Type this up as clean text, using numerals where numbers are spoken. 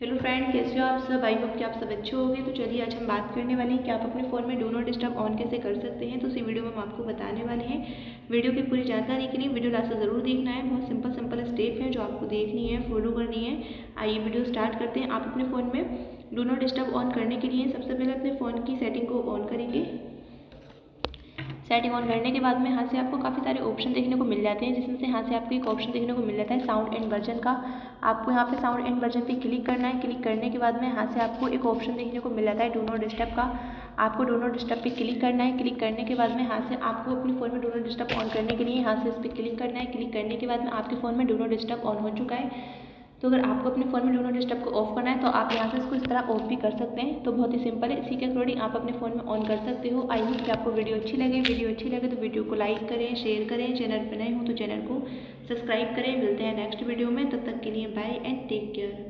Hello friend, कैसे हो आप सब। आई होप कि आप सब अच्छे होंगे। तो चलिए आज हम बात करने वाले हैं कि आप अपने फ़ोन में डू नॉट डिस्टर्ब ऑन कैसे कर सकते हैं। तो इसी वीडियो में हम आपको बताने वाले हैं। वीडियो की पूरी जानकारी के लिए वीडियो लास्ट तक ज़रूर देखना है। बहुत सिंपल स्टेप हैं जो आपको देखनी है, फॉलो करनी है। आइए वीडियो स्टार्ट करते हैं। आप अपने फ़ोन में डू नॉट डिस्टर्ब ऑन करने के लिए सबसे पहले अपने फ़ोन की सेटिंग को ऑन करेंगे। सेटिंग ऑन करने के बाद में यहाँ से आपको काफ़ी सारे ऑप्शन देखने को मिल जाते हैं, जिसमें से यहाँ से आपको एक ऑप्शन देखने को मिल जाता है साउंड एंड वर्जन का। आपको यहाँ पे साउंड एंड वर्जन पे क्लिक करना है। क्लिक करने के बाद में यहाँ से आपको एक ऑप्शन देखने को मिल जाता है डू नॉट डिस्टर्ब का। आपको डू नॉट डिस्टर्ब पे क्लिक करना है। क्लिक करने के बाद में यहाँ से आपको अपने फ़ोन में डू नॉट डिस्टर्ब ऑन करने के लिए यहाँ से इस पर क्लिक करना है। क्लिक करने के बाद में आपके फ़ोन में डू नॉट डिस्टर्ब ऑन हो चुका है। तो अगर आपको अपने फ़ोन में डू नॉट डिस्टर्ब को ऑफ करना है तो आप यहाँ से इसको इस तरह ऑफ भी कर सकते हैं। तो बहुत ही सिंपल है, इसी के अकॉर्डिंग आप अपने फ़ोन में ऑन कर सकते हो। आई होप कि आपको वीडियो अच्छी लगे तो वीडियो को लाइक करें, शेयर करें। चैनल पर नए हो तो चैनल को सब्सक्राइब करें। मिलते हैं नेक्स्ट वीडियो में, तब तक के लिए बाय एंड टेक केयर।